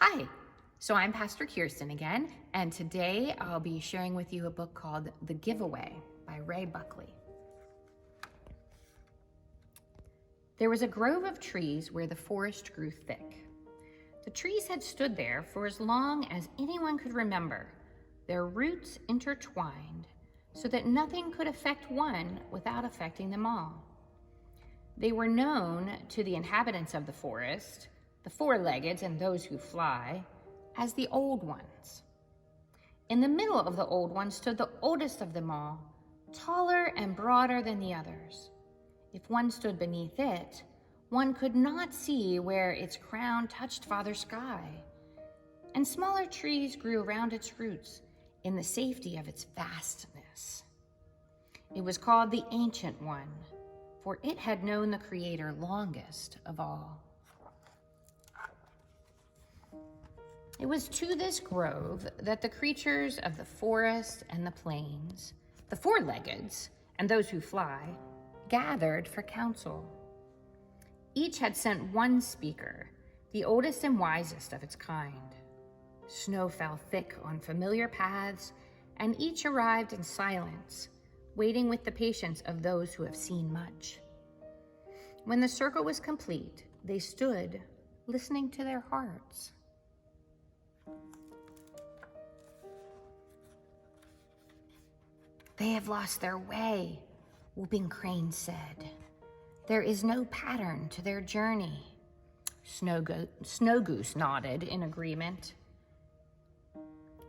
Hi, so I'm Pastor Kirstin again, and today I'll be sharing with you a book called The Giveaway by Buckley. There was a grove of trees where the forest grew thick. The trees had stood there for as long as anyone could remember, their roots intertwined so that nothing could affect one without affecting them all. They were known to the inhabitants of the forest, the four-leggeds and those who fly, as the Old Ones. In the middle of the Old Ones stood the oldest of them all, taller and broader than the others. If one stood beneath it, one could not see where its crown touched Father Sky, and smaller trees grew around its roots in the safety of its vastness. It was called the Ancient One, for it had known the Creator longest of all. It was to this grove that the creatures of the forest and the plains, the four-leggeds and those who fly, gathered for council. Each had sent one speaker, the oldest and wisest of its kind. Snow fell thick on familiar paths, and each arrived in silence, waiting with the patience of those who have seen much. When the circle was complete, they stood, listening to their hearts. "They have lost their way," Whooping Crane said. "There is no pattern to their journey." Snow Goose nodded in agreement.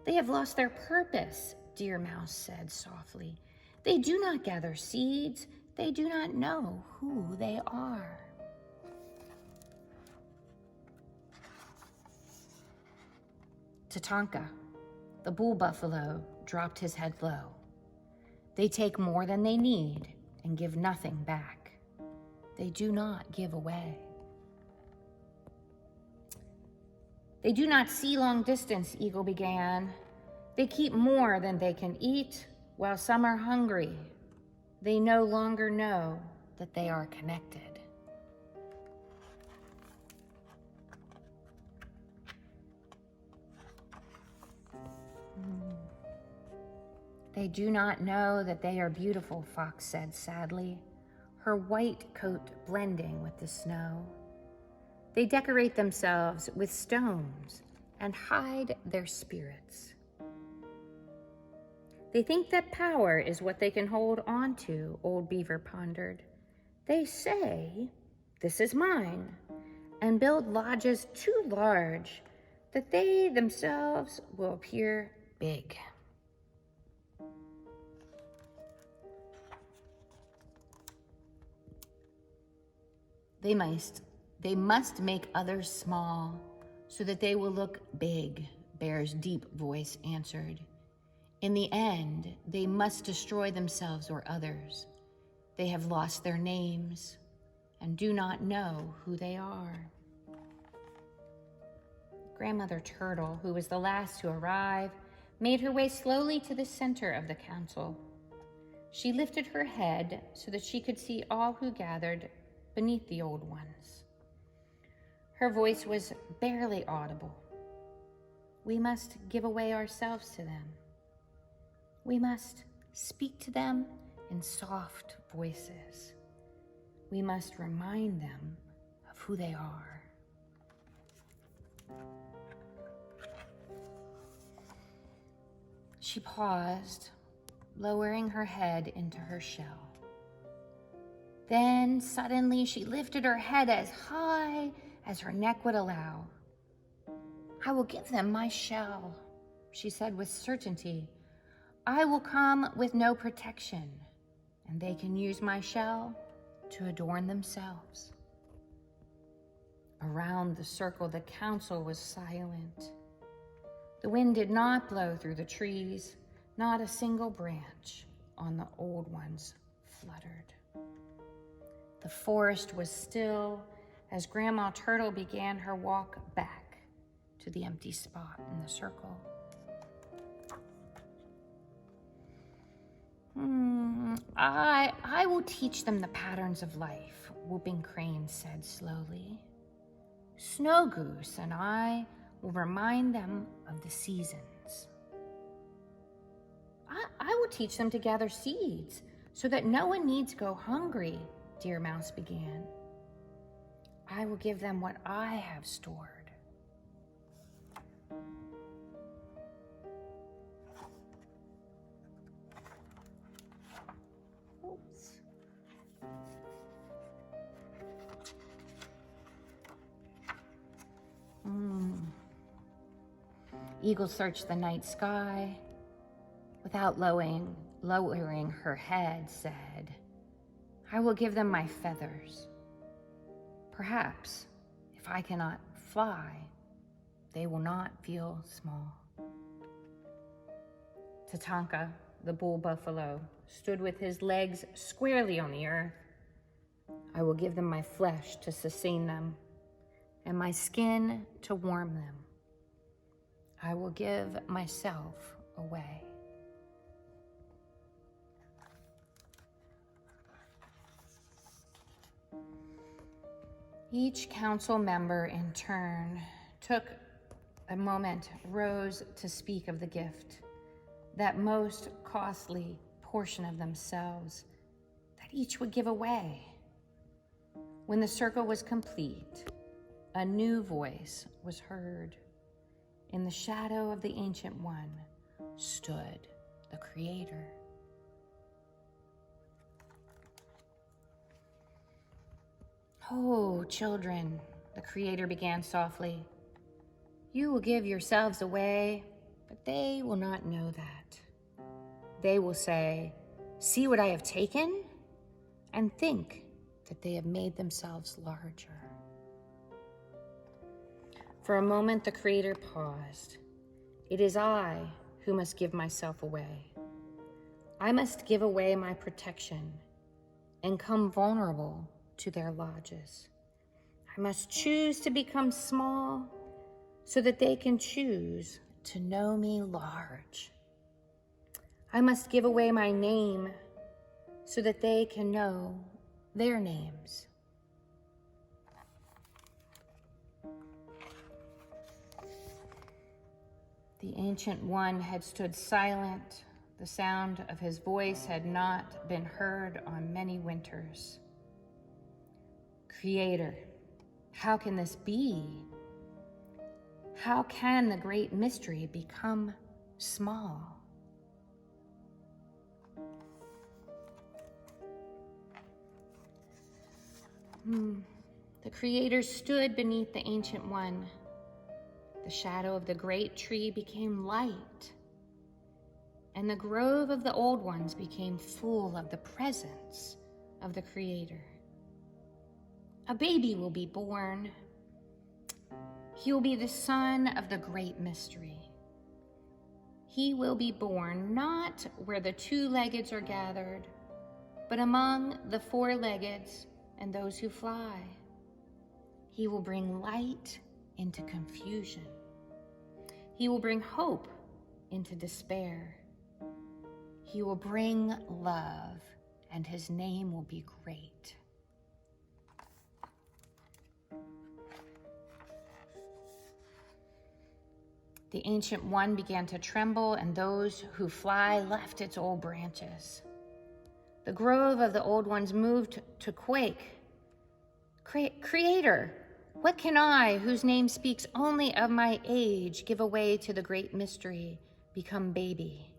"They have lost their purpose," Deer Mouse said softly. "They do not gather seeds. They do not know who they are." Tatanka, the bull buffalo, dropped his head low. "They take more than they need and give nothing back. They do not give away." "They do not see long distance," Eagle began. "They keep more than they can eat, while some are hungry. They no longer know that they are connected." "They do not know that they are beautiful," Fox said sadly, her white coat blending with the snow. "They decorate themselves with stones and hide their spirits. They think that power is what they can hold on to," Old Beaver pondered. "They say, 'This is mine,' and build lodges too large that they themselves will appear big." They must make others small so that they will look big," Bear's deep voice answered. "In the end, they must destroy themselves or others. They have lost their names and do not know who they are." Grandmother Turtle, who was the last to arrive, made her way slowly to the center of the council. She lifted her head so that she could see all who gathered beneath the Old Ones. Her voice was barely audible. "We must give away ourselves to them. We must speak to them in soft voices. We must remind them of who they are." She paused, lowering her head into her shell. Then suddenly she lifted her head as high as her neck would allow. "I will give them my shell," she said with certainty. "I will come with no protection, and they can use my shell to adorn themselves." Around the circle, the council was silent. The wind did not blow through the trees. Not a single branch on the Old Ones fluttered. The forest was still as Grandma Turtle began her walk back to the empty spot in the circle. I will teach them the patterns of life," Whooping Crane said slowly. "Snow Goose and I will remind them of the seasons. I will teach them to gather seeds so that no one needs to go hungry, Deer Mouse began. I will give them what I have stored. Oops. Eagle searched the night sky. Without lowering her head, said, I will give them my feathers. Perhaps, if I cannot fly, they will not feel small. Tatanka, the bull buffalo, stood with his legs squarely on the earth. I will give them my flesh to sustain them, and my skin to warm them. I will give myself away. Each council member in turn took a moment, rose to speak of the gift, that most costly portion of themselves that each would give away. When the circle was complete, a new voice was heard. In the shadow of the Ancient One stood the Creator. Oh, children, the Creator began softly. You will give yourselves away, but they will not know that. They will say, see what I have taken, and think that they have made themselves larger. For a moment, the Creator paused. It is I who must give myself away. I must give away my protection and come vulnerable to their lodges. I must choose to become small so that they can choose to know me large. I must give away my name so that they can know their names. The Ancient One had stood silent. The sound of his voice had not been heard on many winters. Creator, how can this be? How can the great mystery become small? The Creator stood beneath the Ancient One. The shadow of the great tree became light, and the grove of the old ones became full of the presence of the Creator. A baby will be born. He will be the son of the great mystery. He will be born not where the two-leggeds are gathered, but among the four-leggeds and those who fly. He will bring light into confusion. He will bring hope into despair. He will bring love, and his name will be great. The Ancient One began to tremble, and those who fly left its old branches. The grove of the old ones moved to quake. Creator, what can I, whose name speaks only of my age, give away to the great mystery, become baby?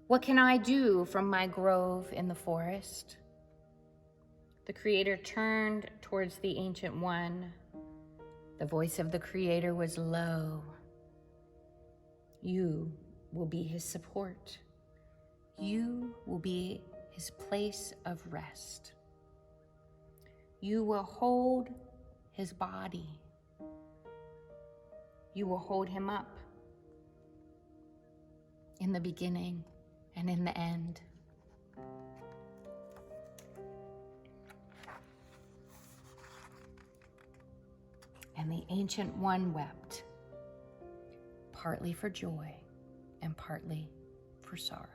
What can I do from my grove in the forest? The Creator turned towards the Ancient One. The voice of the Creator was low. You will be his support. You will be his place of rest. You will hold his body. You will hold him up in the beginning and in the end. And the Ancient One wept, partly for joy and partly for sorrow.